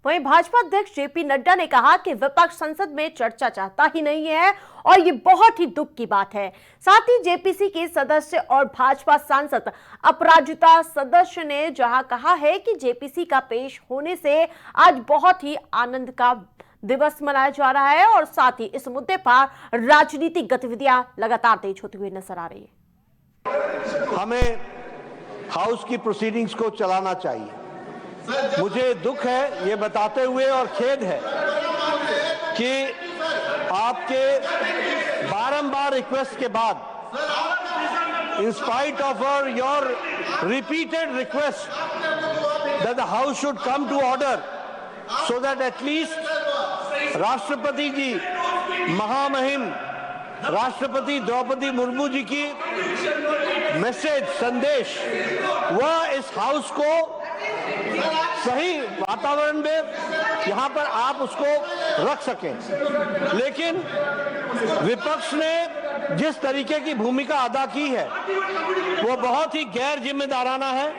वहीं भाजपा अध्यक्ष जेपी नड्डा ने कहा कि विपक्ष संसद में चर्चा चाहता ही नहीं है और ये बहुत ही दुख की बात है। साथ ही जेपीसी के सदस्य और भाजपा सांसद अपराजिता सदस्य ने जहां कहा है कि जेपीसी का पेश होने से आज बहुत ही आनंद का दिवस मनाया जा रहा है और साथ ही इस मुद्दे पर राजनीतिक गतिविधियां लगातार तेज होती हुई नजर आ रही है। हमें हाउस की प्रोसीडिंग्स को चलाना चाहिए। मुझे दुख है ये बताते हुए और खेद है कि आपके बारंबार रिक्वेस्ट के बाद, in spite of your repeated request that the house should come to order so that at least राष्ट्रपति जी, महामहिम राष्ट्रपति द्रौपदी मुर्मू जी की मैसेज, संदेश, वह इस हाउस को सही वातावरण में यहां पर आप उसको रख सकें। लेकिन विपक्ष ने जिस तरीके की भूमिका अदा की है वो बहुत ही गैर जिम्मेदाराना है,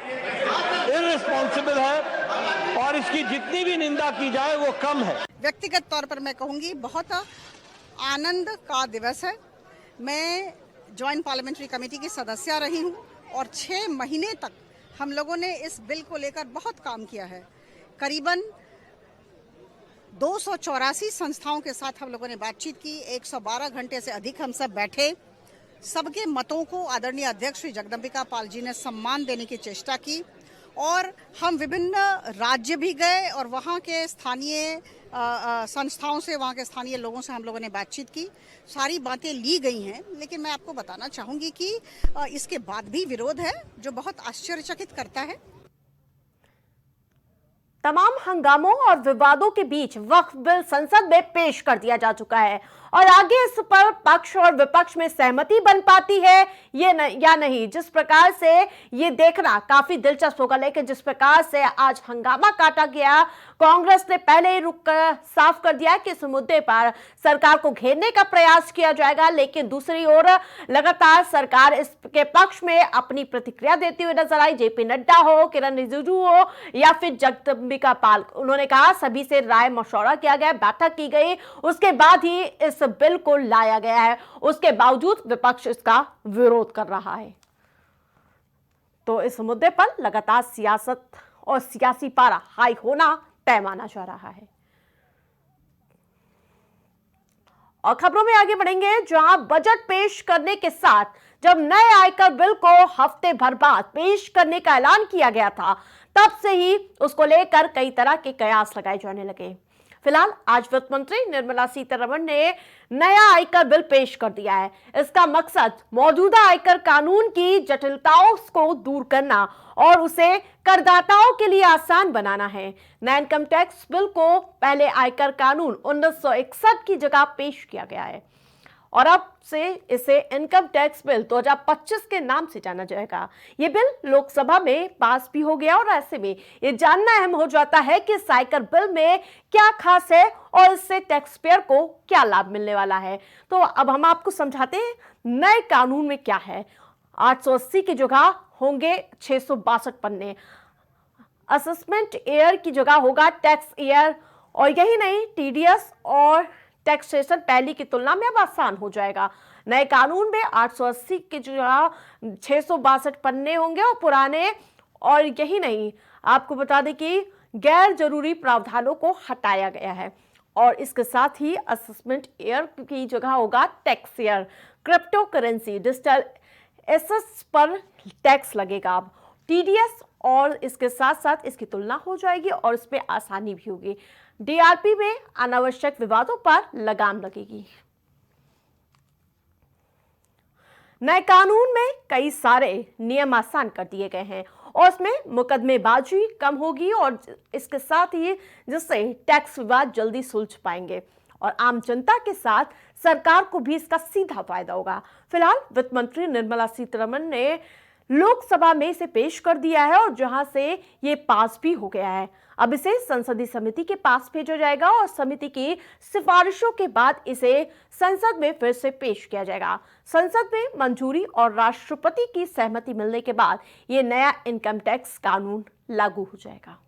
इररिस्पॉन्सिबल है और इसकी जितनी भी निंदा की जाए वो कम है। व्यक्तिगत तौर पर मैं कहूंगी बहुत आनंद का दिवस है। मैं जॉइंट पार्लियामेंट्री कमेटी की सदस्य रही हूं और 6 महीने तक हम लोगों ने इस बिल को लेकर बहुत काम किया है। करीबन 284 संस्थाओं के साथ हम लोगों ने बातचीत की, 112 घंटे से अधिक हम सब बैठे। सबके मतों को आदरणीय अध्यक्ष श्री जगदम्बिका पाल जी ने सम्मान देने की चेष्टा की और हम विभिन्न राज्य भी गए और वहाँ के स्थानीय संस्थाओं से, वहाँ के स्थानीय लोगों से हम लोगों ने बातचीत की। सारी बातें ली गई हैं, लेकिन मैं आपको बताना चाहूँगी कि इसके बाद भी विरोध है जो बहुत आश्चर्यचकित करता है। तमाम हंगामों और विवादों के बीच वक्फ बिल संसद में पेश कर दिया जा चुका है और आगे इस पर पक्ष और विपक्ष में सहमति बन पाती है या नहीं, जिस प्रकार से ये देखना काफी दिलचस्प होगा। लेकिन जिस प्रकार से आज हंगामा काटा गया, कांग्रेस ने पहले ही रुक कर साफ कर दिया कि इस मुद्दे पर सरकार को घेरने का प्रयास किया जाएगा, लेकिन दूसरी ओर लगातार सरकार इसके पक्ष में अपनी प्रतिक्रिया देती हुई नजर आई। जेपी नड्डा हो, किरण रिजिजू हो या फिर जगदम्बिका पाल, उन्होंने कहा सभी से राय मशवरा किया गया, बैठक की गई, उसके बाद ही इस बिल को लाया गया है। उसके बावजूद विपक्ष इसका विरोध कर रहा है। तो इस मुद्दे पर लगातार सियासत और सियासी पारा हाई होना तय माना जा रहा है। और खबरों में आगे बढ़ेंगे, जहां बजट पेश करने के साथ जब नए आयकर बिल को हफ्ते भर बाद पेश करने का ऐलान किया गया था, तब से ही उसको लेकर कई तरह के कयास लगाए जाने लगे। फिलहाल आज वित्त मंत्री निर्मला सीतारमण ने नया आयकर बिल पेश कर दिया है। इसका मकसद मौजूदा आयकर कानून की जटिलताओं को दूर करना और उसे करदाताओं के लिए आसान बनाना है। नया इनकम टैक्स बिल को पहले आयकर कानून 1961 की जगह पेश किया गया है और अब से इसे इनकम टैक्स बिल 2025 के नाम से जाना जाएगा। ये बिल लोकसभा में पास भी हो गया और ऐसे में ये जानना अहम हो जाता है कि इस आयकर बिल में क्या खास है और इससे टैक्स पेयर को क्या लाभ मिलने वाला है। तो अब हम आपको समझाते हैं नए कानून में क्या है। 880 की जगह होंगे 662 पन्ने, असेसमेंट ईयर की जगह होगा टैक्स ईयर, और यही नहीं, टीडीएस और टैक्सेशन पहली की तुलना में अब आसान हो जाएगा। नए कानून में 880 की जगह 662 पन्ने होंगे और पुराने, और यही नहीं, आपको बता दें कि गैर जरूरी प्रावधानों को हटाया गया है और इसके साथ ही असेसमेंट ईयर की जगह होगा tax year. Crypto currency, digital assets पर टैक्स लगेगा अब। टीडीएस और इसके साथ साथ इसकी तुलना हो जाएगी और इसमें आसानी भी होगी। डीआरपी में अनावश्यक विवादों पर लगाम लगेगी। नए कानून में कई सारे नियम आसान कर दिए गए हैं और इसमें मुकदमेबाजी कम होगी और इसके साथ ही जिससे टैक्स विवाद जल्दी सुलझ पाएंगे और आम जनता के साथ सरकार को भी इसका सीधा फायदा होगा। फिलहाल वित्त मंत्री निर्मला सीतारमण ने लोकसभा में इसे पेश कर दिया है और जहां से ये पास भी हो गया है। अब इसे संसदीय समिति के पास भेजा जाएगा और समिति की सिफारिशों के बाद इसे संसद में फिर से पेश किया जाएगा। संसद में मंजूरी और राष्ट्रपति की सहमति मिलने के बाद ये नया इनकम टैक्स कानून लागू हो जाएगा।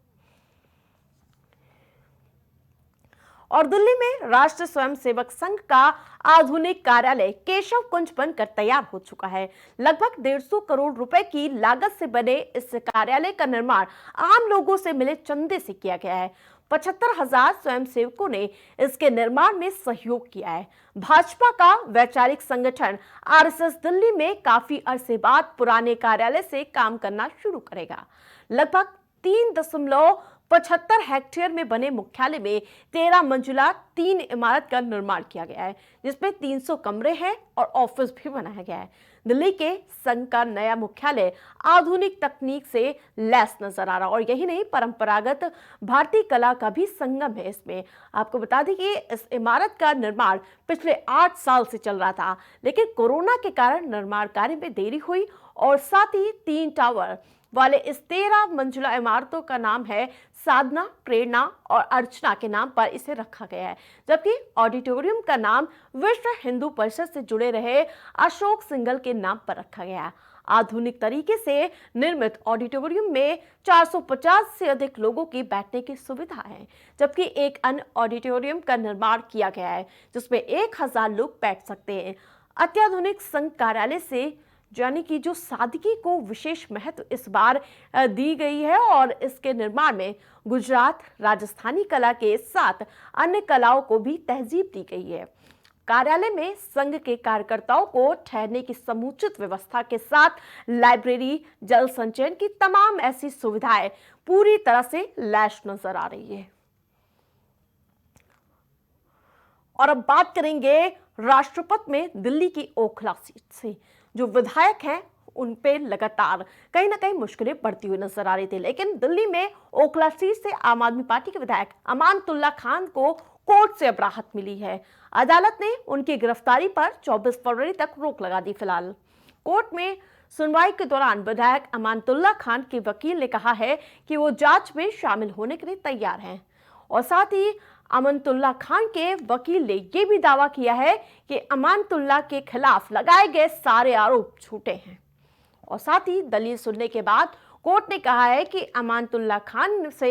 और दिल्ली में राष्ट्रीय स्वयंसेवक संघ का आधुनिक कार्यालय केशव कुंज बनकर तैयार हो चुका है। लगभग 150 करोड़ रुपए की लागत से बने इस कार्यालय का निर्माण आम लोगों से मिले चंदे से किया गया है। 75,000 स्वयंसेवकों ने इसके निर्माण में सहयोग किया है। भाजपा का वैचारिक संगठन आरएसएस दिल्ली में काफी अरसे बाद पुराने कार्यालय से काम करना शुरू करेगा। लगभग 3.75 हेक्टेयर में बने मुख्यालय में 13 मंजिला 3 इमारत का निर्माण किया गया है, जिसमें 300 कमरे हैं और ऑफिस भी बनाया गया है। दिल्ली के संघ का नया मुख्यालय आधुनिक तकनीक से लैस नजर आ रहा और यही नहीं, परंपरागत भारतीय कला का भी संगम है इसमें। आपको बता दें कि इस इमारत का निर्माण पिछले 8 साल से चल रहा था, लेकिन कोरोना के कारण निर्माण कार्य में देरी हुई और साथ ही 3 टावर वाले इस 13 मंजिला इमारतों का नाम है साधना, प्रेरणा और अर्चना के नाम पर इसे रखा गया है, जबकि ऑडिटोरियम का नाम विश्व हिंदू परिषद से जुड़े रहे अशोक सिंघल के नाम पर रखा गया है। आधुनिक तरीके से निर्मित ऑडिटोरियम में 450 से अधिक लोगों की बैठने की सुविधा है, जबकि एक अन्य ऑडिटोरियम का निर्माण किया गया है जिसमें 1000 लोग बैठ सकते हैं। अत्याधुनिक संघ कार्यालय से यानी कि जो सादगी को विशेष महत्व इस बार दी गई है और इसके निर्माण में गुजरात, राजस्थानी कला के साथ अन्य कलाओं को भी तहजीब दी गई है। कार्यालय में संघ के कार्यकर्ताओं को ठहरने की समुचित व्यवस्था के साथ लाइब्रेरी, जल संचयन की तमाम ऐसी सुविधाएं पूरी तरह से लैस नजर आ रही है। और अब बात करेंगे राष्ट्रपति में दिल्ली की ओखला सीट से। जो विधायक हैं उन पे लगातार कहीं ना कहीं मुश्किलें बढ़ती हुई नजर आ रही थी, लेकिन दिल्ली में ओखला सीट से आम आदमी पार्टी के विधायक अमानतुल्लाह खान को कोर्ट से अब राहत मिली है। अदालत ने उनकी गिरफ्तारी पर 24 फरवरी तक रोक लगा दी। फिलहाल कोर्ट में सुनवाई के दौरान विधायक अमानतुल्लाह खान के वकील ने कहा है कि वो जांच में शामिल होने के लिए तैयार हैं और साथ ही अमानतुल्लाह खान के वकील ने यह भी दावा किया है कि अमानतुल्लाह के खिलाफ लगाए गए सारे आरोप झूठे हैं। और साथ ही दलील सुनने के बाद कोर्ट ने कहा है कि अमानतुल्लाह खान से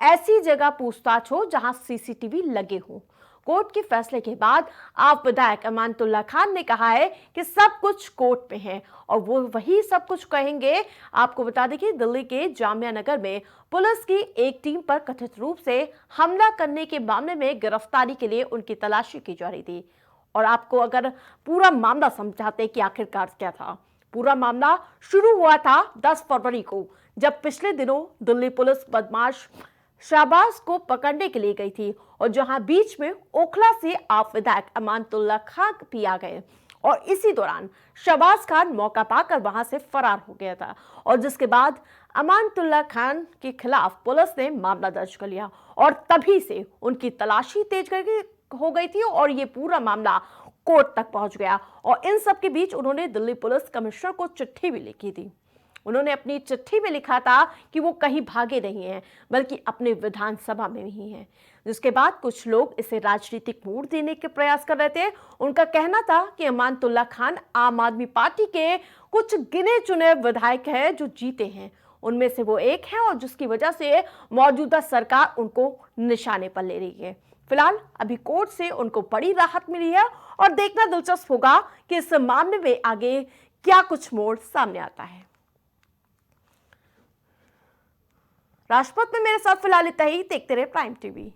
ऐसी जगह पूछताछ हो जहां सीसीटीवी लगे हों। कोर्ट के फैसले के बाद आप विधायक अमानतुल्लाह खान ने कहा है कि सब कुछ कोर्ट में है और वो वही सब कुछ कहेंगे। आपको बता दें कि दिल्ली के जामिया नगर में पुलिस की एक टीम पर कथित रूप से हमला करने के मामले में गिरफ्तारी के लिए उनकी तलाशी की जा रही थी। और आपको अगर पूरा मामला समझाते कि आखिरकार क्या था। पूरा मामला शुरू हुआ था 10 फरवरी को, जब पिछले दिनों दिल्ली पुलिस बदमाश शहबाज को पकड़ने के लिए गई थी और जहां बीच में ओखला से आप विधायक अमानतुल्लाह खान भी आ गए और इसी दौरान शहबाज खान मौका पाकर वहां से फरार हो गया था और जिसके बाद अमानतुल्लाह खान के खिलाफ पुलिस ने मामला दर्ज कर लिया और तभी से उनकी तलाशी तेज हो गई थी और ये पूरा मामला कोर्ट तक पहुंच गया। और इन सब के बीच उन्होंने दिल्ली पुलिस कमिश्नर को चिट्ठी भी लिखी थी। उन्होंने अपनी चिट्ठी में लिखा था कि वो कहीं भागे नहीं हैं, बल्कि अपने विधानसभा में ही हैं। जिसके बाद कुछ लोग इसे राजनीतिक मोड़ देने के प्रयास कर रहे थे। उनका कहना था कि अमानतुल्लाह खान आम आदमी पार्टी के कुछ गिने चुने विधायक हैं जो जीते हैं, उनमें से वो एक है और जिसकी वजह से मौजूदा सरकार उनको निशाने पर ले रही है। फिलहाल अभी कोर्ट से उनको बड़ी राहत मिली है और देखना दिलचस्प होगा कि इस मामले में आगे क्या कुछ मोड़ सामने आता है। राष्ट्रपति में मेरे साथ फिलहाल इतना ही। देखते रहे प्राइम टीवी।